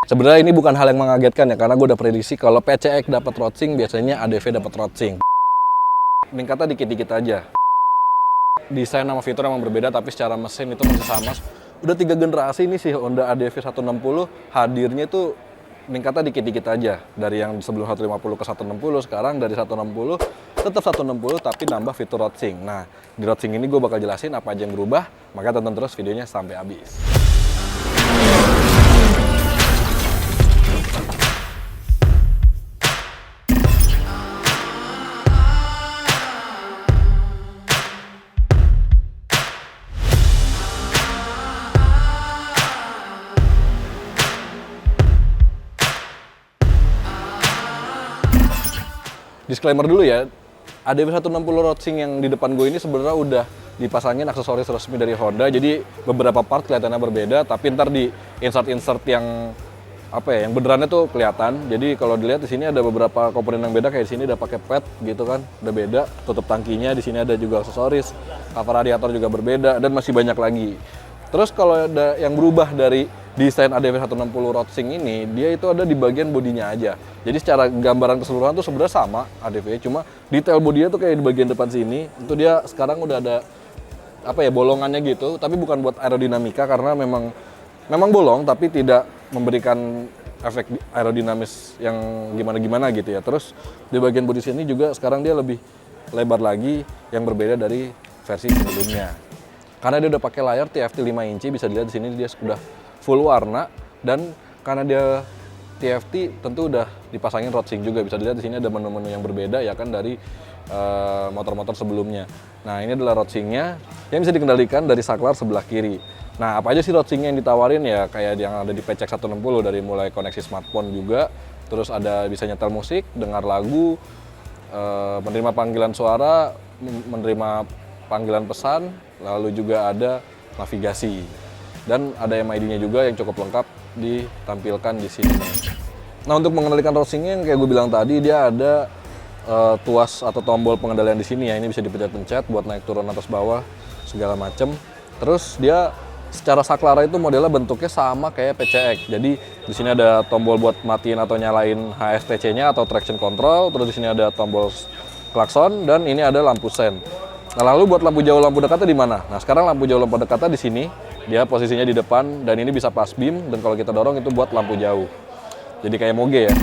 Sebenarnya ini bukan hal yang mengagetkan ya, karena gue udah prediksi kalau PCX dapat rotsing, biasanya ADV dapat rotsing. Meningkatnya dikit-dikit aja. Desain sama fitur emang berbeda, tapi secara mesin itu masih sama. Udah 3 generasi ini sih Honda ADV 160 hadirnya itu meningkatnya dikit-dikit aja. Dari yang sebelum 150 ke 160, sekarang dari 160 tetap 160 tapi nambah fitur rotsing. Nah, di rotsing ini gue bakal jelasin apa aja yang berubah, maka tonton terus videonya sampai habis. Disclaimer dulu ya, ADV 160 rotsing yang di depan gue ini sebenarnya udah dipasangin aksesoris resmi dari Honda, jadi beberapa part kelihatannya berbeda, tapi ntar di insert yang yang benerannya tuh kelihatan. Jadi kalau dilihat di sini ada beberapa komponen yang beda, kayak di sini udah pakai pad gitu kan, udah beda. Tutup tangkinya di sini ada juga aksesoris, cover radiator juga berbeda, dan masih banyak lagi. Terus kalau ada yang berubah dari desain ADV 160 rotsing ini, dia itu ada di bagian bodinya aja. Jadi secara gambaran keseluruhan tuh sebenarnya sama ADV, cuma detail bodinya tuh kayak di bagian depan sini. Itu dia sekarang udah ada bolongannya gitu, tapi bukan buat aerodinamika karena memang bolong tapi tidak memberikan efek aerodinamis yang gimana-gimana gitu ya. Terus di bagian bodi sini juga sekarang dia lebih lebar lagi, yang berbeda dari versi sebelumnya. Karena dia udah pakai layar TFT 5 inci, bisa dilihat di sini dia sudah full warna, dan karena dia TFT tentu udah dipasangin rotsing juga. Bisa dilihat di sini ada menu-menu yang berbeda ya kan dari motor-motor sebelumnya. Nah, ini adalah rotsingnya yang bisa dikendalikan dari saklar sebelah kiri. Nah, apa aja sih rotsingnya yang ditawarin ya, kayak yang ada di PCX 160, dari mulai koneksi smartphone juga, terus ada bisa nyetel musik, dengar lagu, menerima panggilan suara, menerima panggilan pesan, lalu juga ada navigasi. Dan ada MID-nya juga yang cukup lengkap ditampilkan di sini. Nah, untuk mengendalikan rotsingnya yang kayak gue bilang tadi, dia ada tuas atau tombol pengendalian di sini ya. Ini bisa dipencet-pencet buat naik turun atas bawah segala macem. Terus dia secara saklara itu modelnya bentuknya sama kayak PCX. Jadi di sini ada tombol buat matiin atau nyalain HSTC-nya atau traction control. Terus di sini ada tombol klakson, dan ini ada lampu sen. Nah, lalu buat lampu jauh, lampu dekatnya di mana? Nah, sekarang lampu jauh, lampu dekatnya di sini. Dia posisinya di depan, dan ini bisa pass beam, dan kalau kita dorong itu buat lampu jauh. Jadi kayak moge ya.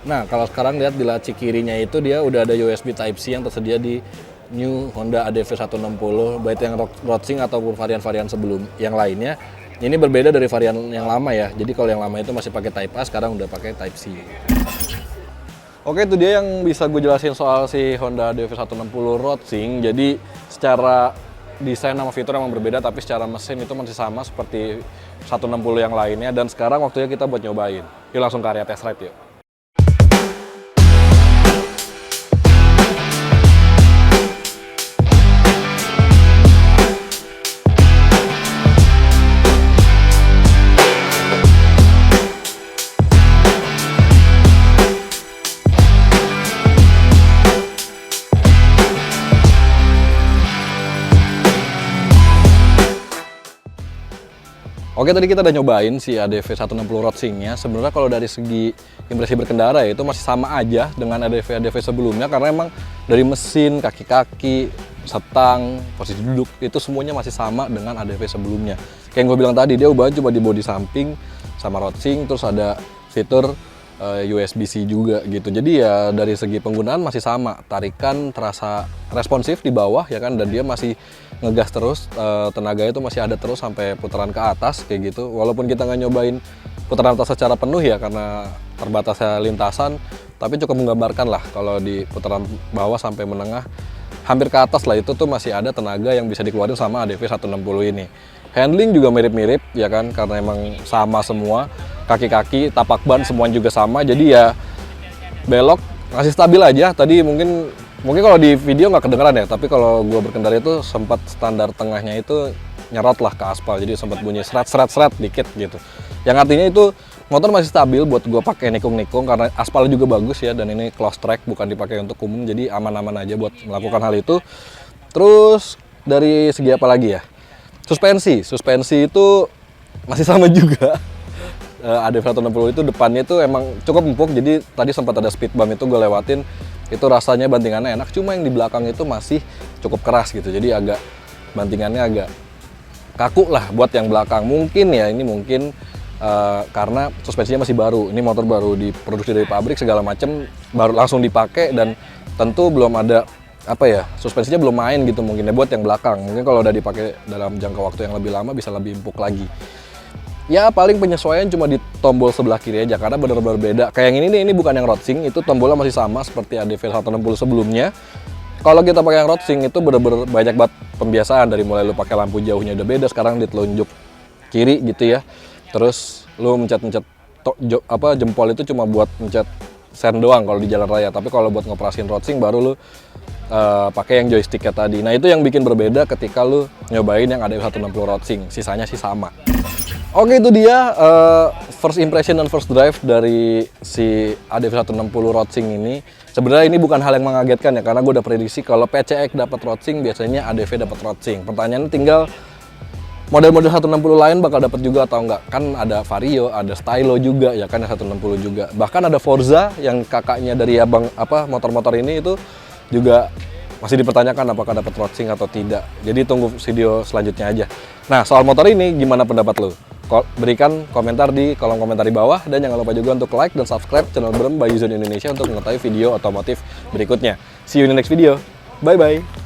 Nah, kalau sekarang lihat di laci kirinya itu dia udah ada USB Type-C yang tersedia di new Honda ADV 160, baik yang rotsing ataupun varian-varian sebelum yang lainnya. Ini berbeda dari varian yang lama ya. Jadi kalau yang lama itu masih pakai Type A, sekarang udah pakai Type-C. Oke, itu dia yang bisa gue jelasin soal si Honda ADV 160 rotsing. Jadi secara desain sama fitur emang berbeda, tapi secara mesin itu masih sama seperti 160 yang lainnya. Dan sekarang waktunya kita buat nyobain. Yuk langsung ke area test ride yuk. Oke, tadi kita udah nyobain si ADV 160 rotsingnya. Sebenarnya kalau dari segi impresi berkendara ya, itu masih sama aja dengan ADV sebelumnya, karena emang dari mesin, kaki-kaki, setang, posisi duduk, itu semuanya masih sama dengan ADV sebelumnya. Kayak yang gue bilang tadi, dia ubah cuma di bodi samping sama rotsing, terus ada fitur USB-C juga gitu. Jadi ya dari segi penggunaan masih sama, tarikan terasa responsif di bawah ya kan, dan dia masih ngegas terus, tenaganya itu masih ada terus sampai putaran ke atas kayak gitu. Walaupun kita nggak nyobain putaran atas secara penuh ya karena terbatasnya lintasan, tapi cukup menggambarkan lah kalau di putaran bawah sampai menengah hampir ke atas lah, itu tuh masih ada tenaga yang bisa dikeluarin sama ADV 160 ini. Handling juga mirip-mirip ya kan, karena emang sama semua. Kaki-kaki, tapak ban semuanya juga sama, jadi ya belok masih stabil aja. Tadi mungkin kalau di video nggak kedengeran ya, tapi kalau gue berkendara itu sempat standar tengahnya itu nyerot lah ke aspal, jadi sempat bunyi seret dikit gitu. Yang artinya itu motor masih stabil buat gue pakai nikung-nikung, karena aspal juga bagus ya, dan ini close track bukan dipakai untuk umum, jadi aman-aman aja buat melakukan hal itu. Terus dari segi apa lagi ya? Suspensi itu masih sama juga. ADV 160 itu depannya itu emang cukup empuk, jadi tadi sempat ada speed bump itu gue lewatin, itu rasanya bantingannya enak, cuma yang di belakang itu masih cukup keras gitu, jadi agak bantingannya agak kaku lah buat yang belakang. Mungkin ya ini mungkin karena suspensinya masih baru, ini motor baru diproduksi dari pabrik segala macam, baru langsung dipakai dan tentu belum ada suspensinya belum main gitu mungkin ya buat yang belakang. Mungkin kalau udah dipakai dalam jangka waktu yang lebih lama bisa lebih empuk lagi. Ya paling penyesuaian cuma di tombol sebelah kiri aja karena benar-benar beda. Kayak yang ini nih, ini bukan yang rodsing, itu tombolnya masih sama seperti ADV 160 sebelumnya. Kalau kita pakai yang rodsing itu benar-benar banyak banget pembiasaan, dari mulai lu pakai lampu jauhnya udah beda, sekarang di telunjuk kiri gitu ya. Terus lu mencet-mencet jempol itu cuma buat mencet sen doang kalau di jalan raya, tapi kalau buat ngoperasin rodsing baru lu pakai yang joysticknya tadi. Nah itu yang bikin berbeda ketika lu nyobain yang ADV 160 rodsing, sisanya sih sama. Oke, itu dia first impression dan first drive dari si ADV 160 rodsing ini. Sebenarnya ini bukan hal yang mengagetkan ya, karena gue udah prediksi kalau PCX dapat rodsing biasanya ADV dapat rodsing. Pertanyaannya tinggal model-model 160 lain bakal dapat juga atau enggak. Kan ada Vario, ada Stylo juga ya kan, 160 juga. Bahkan ada Forza yang kakaknya dari motor-motor ini itu juga masih dipertanyakan apakah dapat rodsing atau tidak. Jadi tunggu video selanjutnya aja. Nah, soal motor ini gimana pendapat lo? Berikan komentar di kolom komentar di bawah, dan jangan lupa juga untuk like dan subscribe channel Brem by Yuzon Indonesia untuk mengetahui video otomotif berikutnya. See you in the next video. Bye bye.